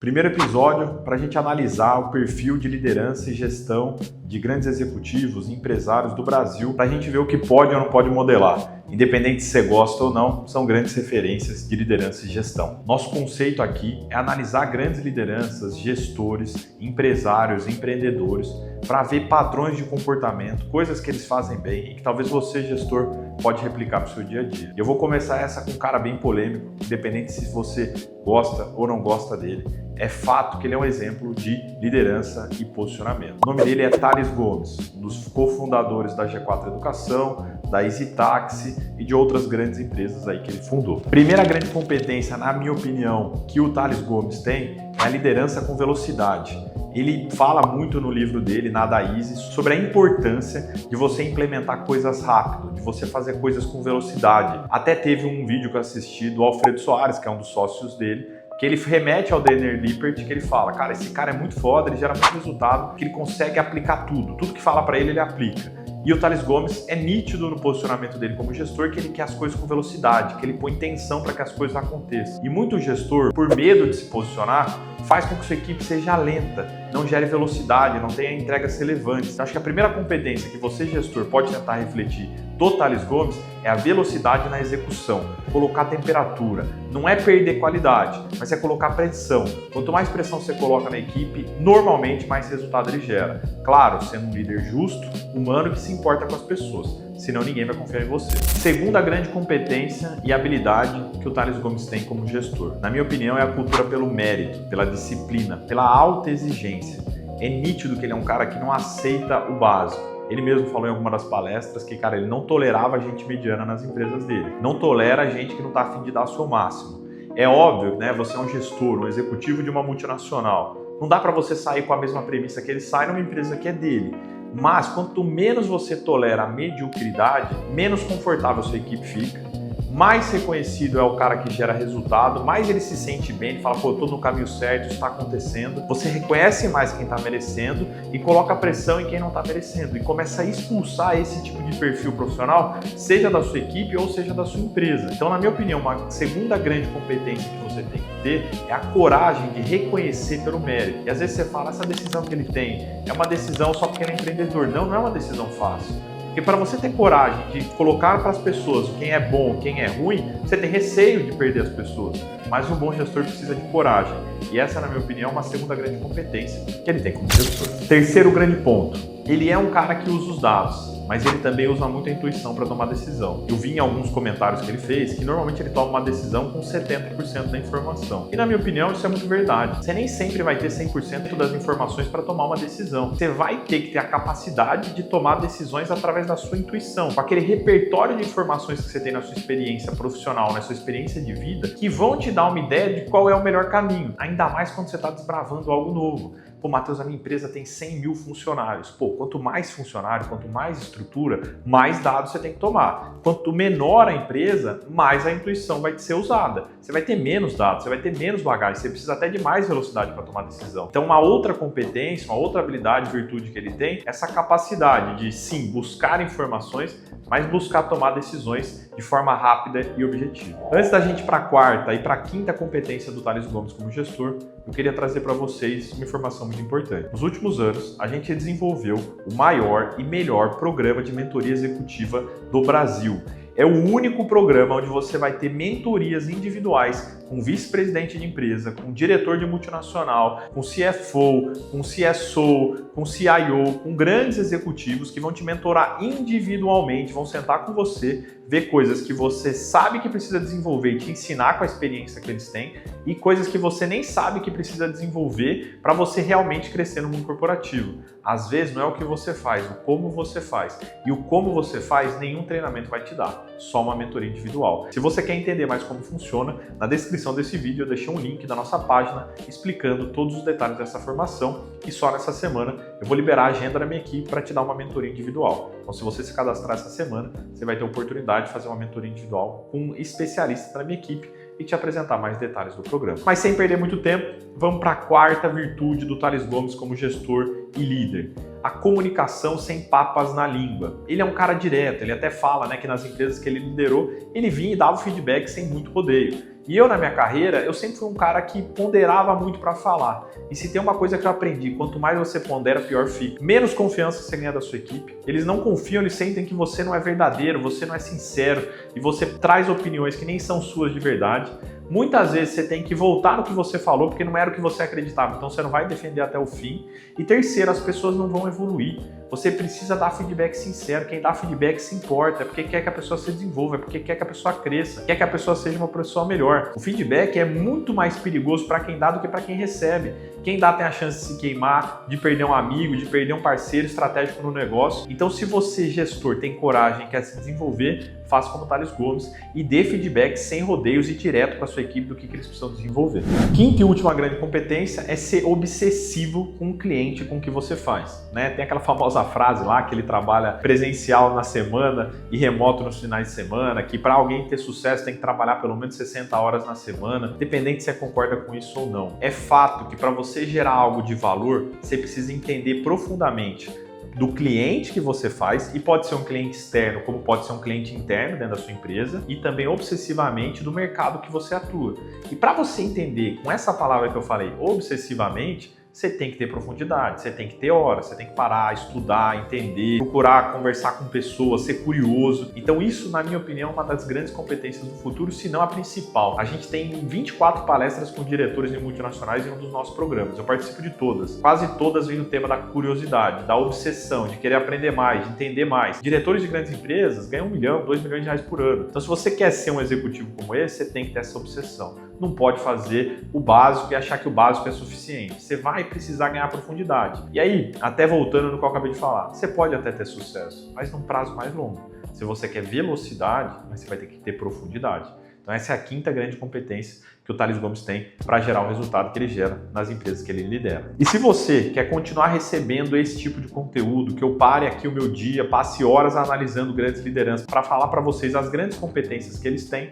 Primeiro episódio para a gente analisar o perfil de liderança e gestão de grandes executivos e empresários do Brasil, para a gente ver o que pode ou não pode modelar. Independente se você gosta ou não, são grandes referências de liderança e gestão. Nosso conceito aqui é analisar grandes lideranças, gestores, empresários, empreendedores, para ver padrões de comportamento, coisas que eles fazem bem e que talvez você, gestor, pode replicar para o seu dia a dia. Eu vou começar essa com um cara bem polêmico, independente se você gosta ou não gosta dele. É fato que ele é um exemplo de liderança e posicionamento. O nome dele é Thales Gomes, um dos cofundadores da G4 Educação, da Easy Taxi e de outras grandes empresas aí que ele fundou. Primeira grande competência, na minha opinião, que o Thales Gomes tem é a liderança com velocidade. Ele fala muito no livro dele, Nada Easy, sobre a importância de você implementar coisas rápido, de você fazer coisas com velocidade. Até teve um vídeo que eu assisti do Alfredo Soares, que é um dos sócios dele, que ele remete ao Daniel Lippert, que ele fala, cara, esse cara é muito foda, ele gera muito resultado, que ele consegue aplicar tudo que fala para ele aplica. E o Thales Gomes é nítido no posicionamento dele como gestor que ele quer as coisas com velocidade, que ele põe tensão para que as coisas aconteçam. E muito gestor, por medo de se posicionar, faz com que sua equipe seja lenta, não gere velocidade, não tenha entregas relevantes. Então, acho que a primeira competência que você, gestor, pode tentar refletir do Thales Gomes é a velocidade na execução, colocar temperatura. Não é perder qualidade, mas é colocar pressão. Quanto mais pressão você coloca na equipe, normalmente mais resultado ele gera. Claro, sendo um líder justo, humano que se importa com as pessoas, senão ninguém vai confiar em você. Segunda grande competência e habilidade que o Thales Gomes tem como gestor, na minha opinião, é a cultura pelo mérito, pela disciplina, pela alta exigência. É nítido que ele é um cara que não aceita o básico. Ele mesmo falou em alguma das palestras que, cara, ele não tolerava gente mediana nas empresas dele. Não tolera gente que não está a fim de dar o seu máximo. É óbvio, né? Você é um gestor, um executivo de uma multinacional. Não dá para você sair com a mesma premissa que ele sai numa empresa que é dele. Mas quanto menos você tolera a mediocridade, menos confortável sua equipe fica, mais reconhecido é o cara que gera resultado, mais ele se sente bem, ele fala, pô, eu tô no caminho certo, isso está acontecendo. Você reconhece mais quem está merecendo e coloca pressão em quem não está merecendo e começa a expulsar esse tipo de perfil profissional, seja da sua equipe ou seja da sua empresa. Então, na minha opinião, uma segunda grande competência que você tem que ter é a coragem de reconhecer pelo mérito. E às vezes você fala, essa decisão que ele tem é uma decisão só porque ele é empreendedor. Não, não é uma decisão fácil. Porque para você ter coragem de colocar para as pessoas quem é bom, quem é ruim, você tem receio de perder as pessoas. Mas um bom gestor precisa de coragem. E essa, na minha opinião, é uma segunda grande competência que ele tem como gestor. Terceiro grande ponto. Ele é um cara que usa os dados, mas ele também usa muito a intuição para tomar decisão. Eu vi em alguns comentários que ele fez que normalmente ele toma uma decisão com 70% da informação. E na minha opinião isso é muito verdade. Você nem sempre vai ter 100% das informações para tomar uma decisão. Você vai ter que ter a capacidade de tomar decisões através da sua intuição, com aquele repertório de informações que você tem na sua experiência profissional, na sua experiência de vida, que vão te dar uma ideia de qual é o melhor caminho. Ainda mais quando você está desbravando algo novo. Pô, Matheus, a minha empresa tem 100 mil funcionários. Pô, quanto mais funcionário, quanto mais estrutura, mais dados você tem que tomar. Quanto menor a empresa, mais a intuição vai ser usada. Você vai ter menos dados, você vai ter menos bagagem, você precisa até de mais velocidade para tomar decisão. Então, uma outra competência, uma outra habilidade, virtude que ele tem, é essa capacidade de, sim, buscar informações, mas buscar tomar decisões de forma rápida e objetiva. Antes da gente ir para a quarta e para a quinta competência do Thales Gomes como gestor, eu queria trazer para vocês uma informação muito importante. Nos últimos anos, a gente desenvolveu o maior e melhor programa de mentoria executiva do Brasil. É o único programa onde você vai ter mentorias individuais com vice-presidente de empresa, com diretor de multinacional, com CFO, com CSO, com CIO, com grandes executivos que vão te mentorar individualmente, vão sentar com você, ver coisas que você sabe que precisa desenvolver e te ensinar com a experiência que eles têm e coisas que você nem sabe que precisa desenvolver para você realmente crescer no mundo corporativo. Às vezes não é o que você faz, o como você faz. E o como você faz, nenhum treinamento vai te dar, só uma mentoria individual. Se você quer entender mais como funciona, na descrição desse vídeo eu deixei um link da nossa página explicando todos os detalhes dessa formação e só nessa semana eu vou liberar a agenda da minha equipe para te dar uma mentoria individual. Então, se você se cadastrar essa semana, você vai ter a oportunidade de fazer uma mentoria individual com um especialista da minha equipe e te apresentar mais detalhes do programa. Mas sem perder muito tempo, vamos para a quarta virtude do Thales Gomes como gestor e líder. A comunicação sem papas na língua. Ele é um cara direto, ele até fala, né, que nas empresas que ele liderou, ele vinha e dava o feedback sem muito rodeio. E eu, na minha carreira, eu sempre fui um cara que ponderava muito para falar. E se tem uma coisa que eu aprendi, quanto mais você pondera, pior fica. Menos confiança você ganha da sua equipe. Eles não confiam, eles sentem que você não é verdadeiro, você não é sincero e você traz opiniões que nem são suas de verdade. Muitas vezes você tem que voltar no que você falou porque não era o que você acreditava, então você não vai defender até o fim. E terceiro, as pessoas não vão evoluir. Você precisa dar feedback sincero. Quem dá feedback se importa, é porque quer que a pessoa se desenvolva, é porque quer que a pessoa cresça, quer que a pessoa seja uma pessoa melhor. O feedback é muito mais perigoso para quem dá do que para quem recebe. Quem dá tem a chance de se queimar, de perder um amigo, de perder um parceiro estratégico no negócio. Então, se você, gestor, tem coragem, quer se desenvolver, faça como Thales Gomes e dê feedback sem rodeios e direto para a sua equipe do que eles precisam desenvolver. Quinta e última grande competência é ser obsessivo com o cliente, com o que você faz, né? Tem aquela famosa frase lá que ele trabalha presencial na semana e remoto nos finais de semana, que para alguém ter sucesso tem que trabalhar pelo menos 60 horas na semana, independente se você concorda com isso ou não. É fato que para você gerar algo de valor, você precisa entender profundamente do cliente que você faz, e pode ser um cliente externo, como pode ser um cliente interno dentro da sua empresa, e também obsessivamente do mercado que você atua. E para você entender com essa palavra que eu falei, obsessivamente, você tem que ter profundidade, você tem que ter horas, você tem que parar, estudar, entender, procurar conversar com pessoas, ser curioso. Então isso, na minha opinião, é uma das grandes competências do futuro, se não a principal. A gente tem 24 palestras com diretores de multinacionais em um dos nossos programas. Eu participo de todas. Quase todas vêm no tema da curiosidade, da obsessão, de querer aprender mais, de entender mais. Diretores de grandes empresas ganham 1 milhão, 2 milhões de reais por ano. Então se você quer ser um executivo como esse, você tem que ter essa obsessão. Não pode fazer o básico e achar que o básico é suficiente. Você vai precisar ganhar profundidade. E aí, até voltando no que eu acabei de falar, você pode até ter sucesso, mas num prazo mais longo. Se você quer velocidade, mas você vai ter que ter profundidade. Então essa é a quinta grande competência que o Thales Gomes tem para gerar o resultado que ele gera nas empresas que ele lidera. E se você quer continuar recebendo esse tipo de conteúdo, que eu pare aqui o meu dia, passe horas analisando grandes lideranças para falar para vocês as grandes competências que eles têm,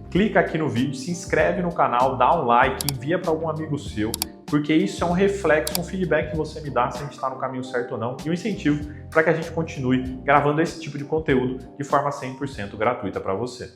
clica aqui no vídeo, se inscreve no canal, dá um like, envia para algum amigo seu, porque isso é um reflexo, um feedback que você me dá se a gente está no caminho certo ou não, e um incentivo para que a gente continue gravando esse tipo de conteúdo de forma 100% gratuita para você.